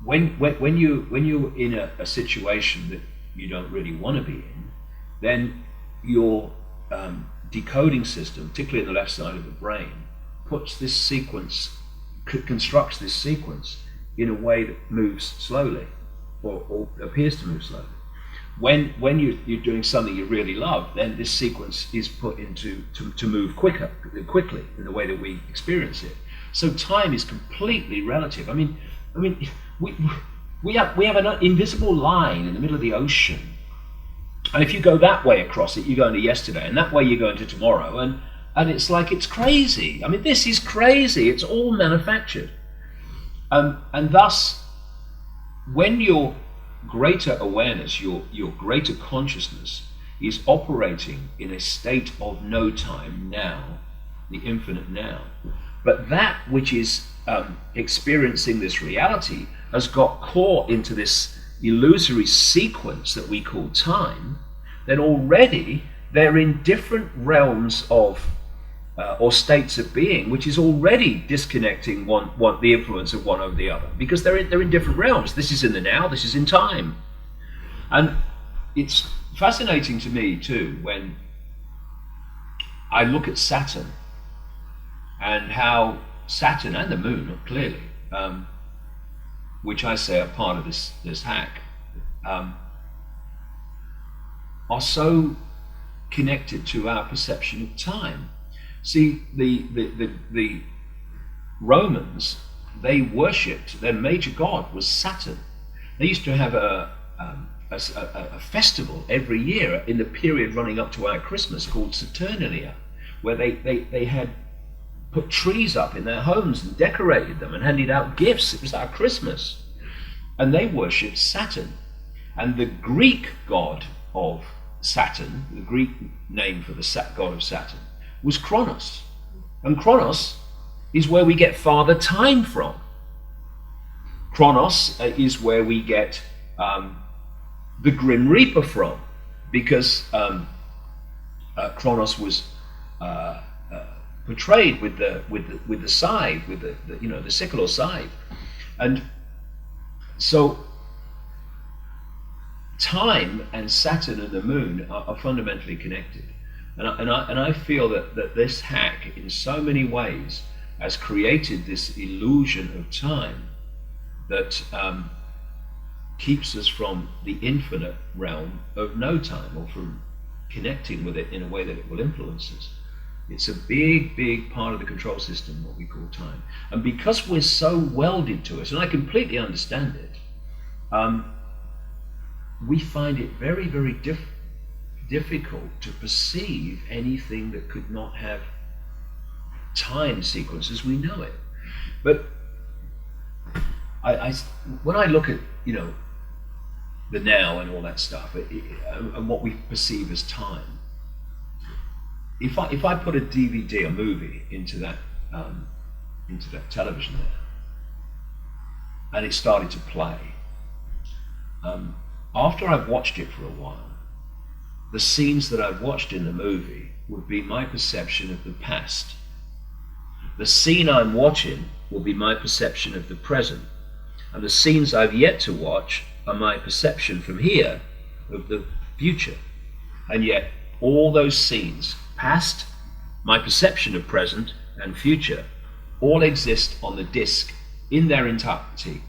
when you're in a situation that you don't really want to be in, then your decoding system, particularly in the left side of the brain, puts this sequence, constructs this sequence in a way that moves slowly, or appears to move slowly. When you're doing something you really love, then this sequence is put into to move quickly in the way that we experience it. So time is completely relative. I mean, we have an invisible line in the middle of the ocean, and if you go that way across it, you go into yesterday, and that way you go into tomorrow, and it's like, it's crazy. I mean, this is crazy. It's all manufactured, and thus, when your greater awareness, your greater consciousness is operating in a state of no time now, the infinite now, but that which is experiencing this reality has got caught into this illusory sequence that we call time, then already they're in different realms of or states of being, which is already disconnecting the influence of one over the other, because they're in different realms. This is in the now, this is in time. And it's fascinating to me too when I look at Saturn, and how Saturn and the moon, clearly, which I say are part of this hack, are so connected to our perception of time. See, the Romans, they worshipped, their major god was Saturn. They used to have a festival every year in the period running up to our Christmas called Saturnalia, where they had put trees up in their homes and decorated them and handed out gifts. It was our Christmas. And they worshipped Saturn. And the Greek god of Saturn, the Greek name for the god of Saturn, was Kronos. And Kronos is where we get Father Time from. Kronos is where we get the Grim Reaper from, because Kronos was portrayed with the scythe, with the sickle or scythe, and so time and Saturn and the moon are fundamentally connected, and I feel that this hack in so many ways has created this illusion of time that keeps us from the infinite realm of no time, or from connecting with it in a way that it will influence us. It's a big part of the control system, what we call time. And because we're so welded to it, and I completely understand it, we find it very difficult to perceive anything that could not have time sequence as we know it. But when I look at the now and all that stuff, and what we perceive as time, if I put a DVD, a movie, into that television there, and it started to play, after I've watched it for a while, the scenes that I've watched in the movie would be my perception of the past. The scene I'm watching will be my perception of the present, and the scenes I've yet to watch are my perception from here of the future. And yet all those scenes, past, my perception of present, and future, all exist on the disc in their entirety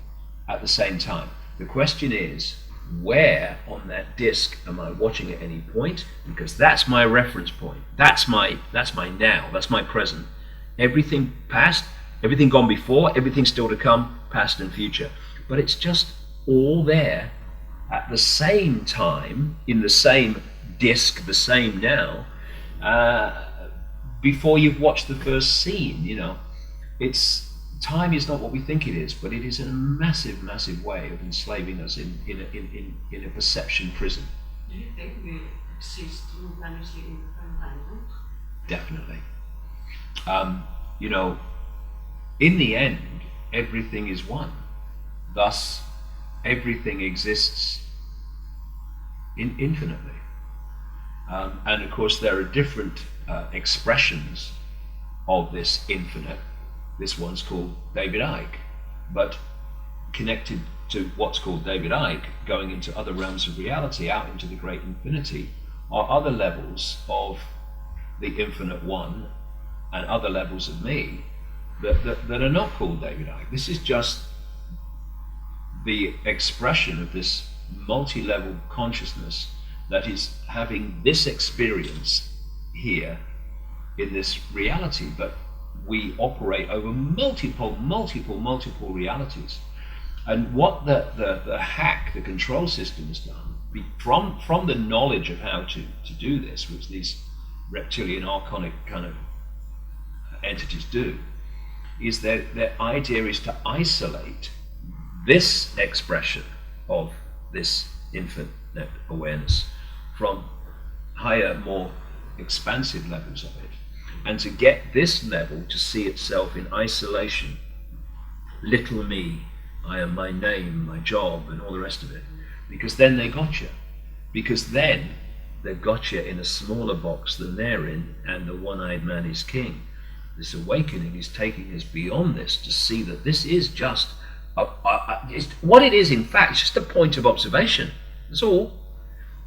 at the same time. The question is, where on that disc am I watching at any point? Because that's my reference point. That's my now. That's my present. Everything past, everything gone before, everything still to come, past and future. But it's just all there at the same time, in the same disc, the same now, before you've watched the first scene. Time is not what we think it is, but it is in a massive way of enslaving us in a perception prison. Do you think we exist simultaneously in different time zones? Definitely. In the end, everything is one. Thus, everything exists infinitely. And of course, there are different expressions of this infinite. This one's called David Icke, but connected to what's called David Icke, going into other realms of reality, out into the great infinity, are other levels of the infinite one and other levels of me that are not called David Icke. This is just the expression of this multi-level consciousness that is having this experience here in this reality, but we operate over multiple realities. And what the hack, the control system has done, from the knowledge of how to do this, which these reptilian archonic kind of entities do, is their idea is to isolate this expression of this infinite awareness from higher, more expansive levels of it, and to get this level to see itself in isolation. Little me, I am my name, my job, and all the rest of it. Because then they got you. Because then they got you in a smaller box than they're in, and the one-eyed man is king. This awakening is taking us beyond this to see that this is just what it is. In fact, it's just a point of observation. That's all.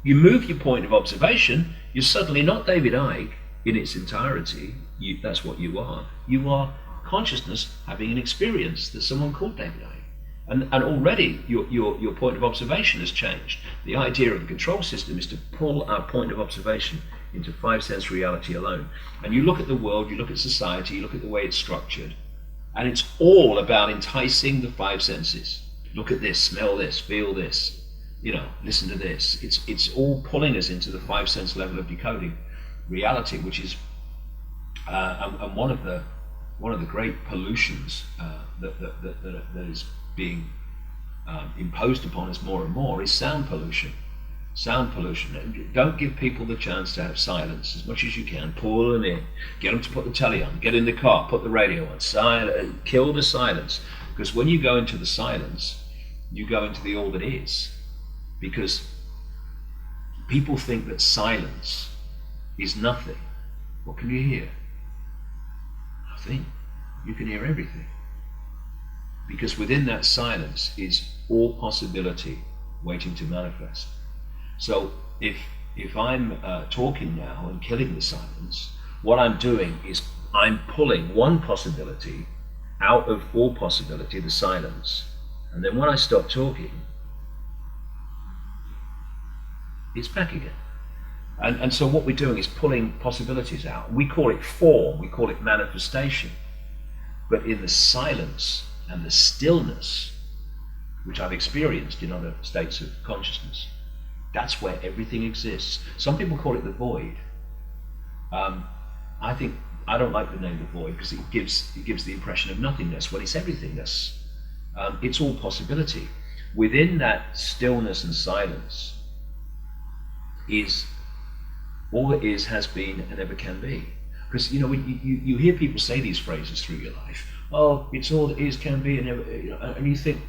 You move your point of observation, you're suddenly not David Icke in its entirety. That's what you are. You are consciousness having an experience that someone called David Icke. And already your point of observation has changed. The idea of the control system is to pull our point of observation into five-sense reality alone. And you look at the world, you look at society, you look at the way it's structured, and it's all about enticing the five senses. Look at this, smell this, feel this, listen to this. It's all pulling us into the five-sense level of decoding reality, which is and one of the great pollutions that is being imposed upon us more and more is sound pollution. Sound pollution. Don't give people the chance to have silence as much as you can. Pull them in. Get them to put the telly on. Get in the car. Put the radio on. Kill the silence. Because when you go into the silence, you go into the all that is. Because people think that silence is nothing. What can you hear? Nothing. You can hear everything. Because within that silence is all possibility waiting to manifest. So if I'm talking now and killing the silence, what I'm doing is I'm pulling one possibility out of all possibility, the silence. And then when I stop talking, it's back again. And so what we're doing is pulling possibilities out. We call it form, we call it manifestation. But in the silence and the stillness, which I've experienced in other states of consciousness, that's where everything exists. Some people call it the void. I don't like the name the void because it gives the impression of nothingness when it's everythingness. It's all possibility. Within that stillness and silence is all that is, has been, and ever can be. Because you hear people say these phrases through your life. Oh, it's all that is, can be, and ever. And you think,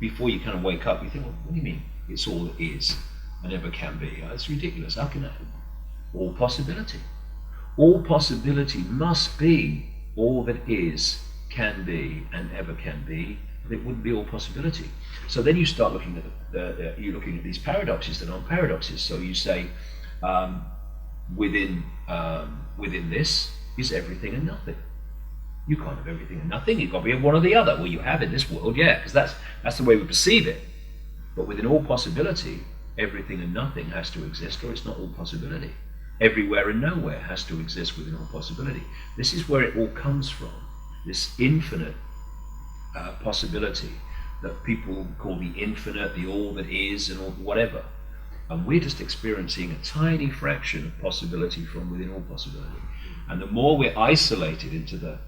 before you kind of wake up, you think, well, what do you mean? It's all that is and ever can be. It's ridiculous. How can that? All possibility. All possibility must be all that is, can be, and ever can be. It wouldn't be all possibility. So then you start looking at you're looking at these paradoxes that aren't paradoxes. So you say, within this is everything and nothing. You can't have everything and nothing. You've got to be one or the other. Well, you have in this world, yeah, because that's the way we perceive it. But within all possibility, everything and nothing has to exist, or it's not all possibility. Everywhere and nowhere has to exist within all possibility. This is where it all comes from. This infinite possibility that people call the infinite, the all that is, and all whatever. And we're just experiencing a tiny fraction of possibility from within all possibility. And the more we're isolated into the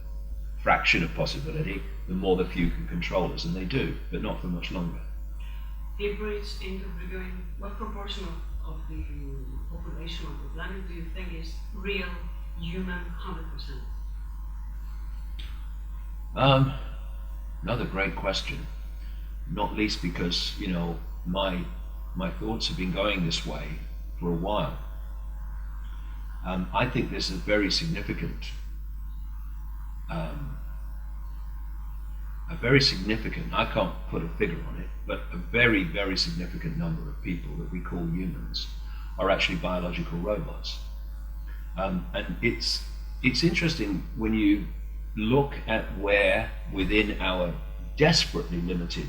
fraction of possibility, the more the few can control us, and they do, but not for much longer. The average interview, what proportion of the population of the planet do you think is real human 100%? Another great question, not least because my thoughts have been going this way for a while. I think there's a very significant a very significant, I can't put a figure on it, but a very, very significant number of people that we call humans are actually biological robots. And it's interesting when you look at where within our desperately limited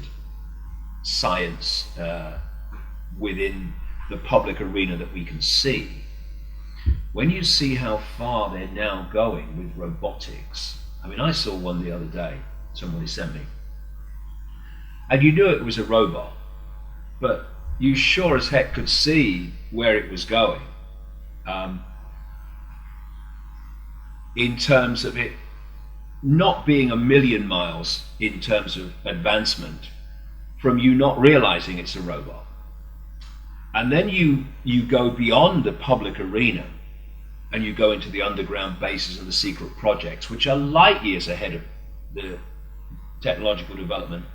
science, within the public arena that we can see, when you see how far they're now going with robotics. I mean, I saw one the other day, somebody sent me, and you knew it was a robot, but you sure as heck could see where it was going, in terms of it not being a million miles in terms of advancement from you not realizing it's a robot. And then you go beyond the public arena and you go into the underground bases and the secret projects, which are light years ahead of the technological development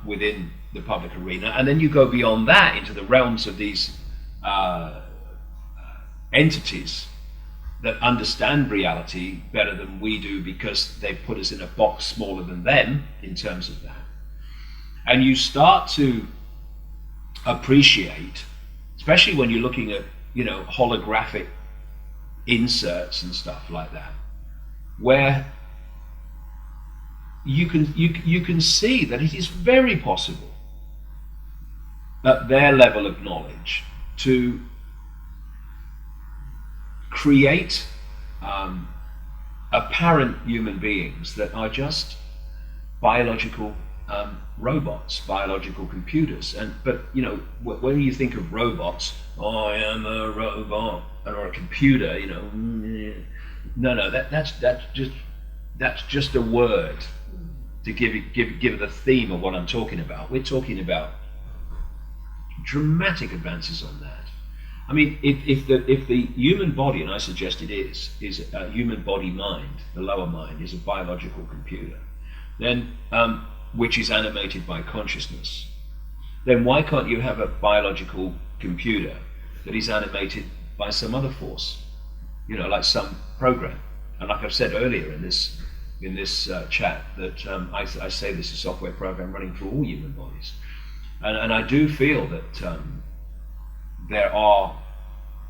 within the public arena. And then you go beyond that into the realms of these entities that understand reality better than we do because they put us in a box smaller than them in terms of that. And you start to appreciate, especially when you're looking at, you know, holographic inserts and stuff like that, where you can see that it is very possible at their level of knowledge to create apparent human beings that are just biological robots, biological computers. But you know, when you think of robots, oh, I am a robot or a computer, you know, no, that's just a word to give the theme of what I'm talking about. We're talking about dramatic advances on that. I mean, if the human body, and I suggest it is a human body mind, the lower mind is a biological computer, then which is animated by consciousness, then why can't you have a biological computer that is animated by some other force, you know, like some program? And like I've said earlier in this chat, that I say this is a software program running through all human bodies, and I do feel that there are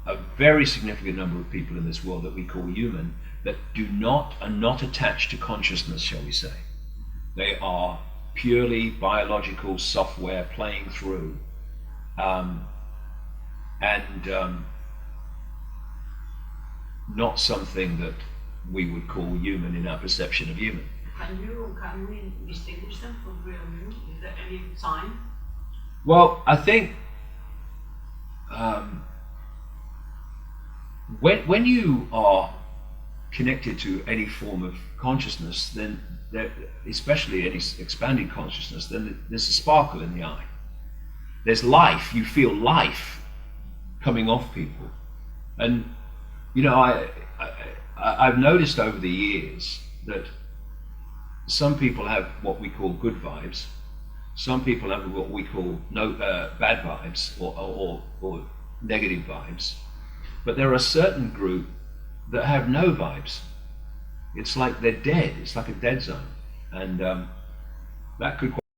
a very significant number of people in this world that we call human that are not attached to consciousness, shall we say. They are purely biological software playing through, and not something that we would call human in our perception of human. Can we distinguish them from real human? Is there any sign? Well, I think when you are connected to any form of consciousness, then especially any expanded consciousness, then there's a sparkle in the eye. There's life. You feel life coming off people, and you know, I've noticed over the years that some people have what we call good vibes. Some people have what we call bad vibes or negative vibes. But there are a certain group that have no vibes. It's like they're dead. It's like a dead zone. And that could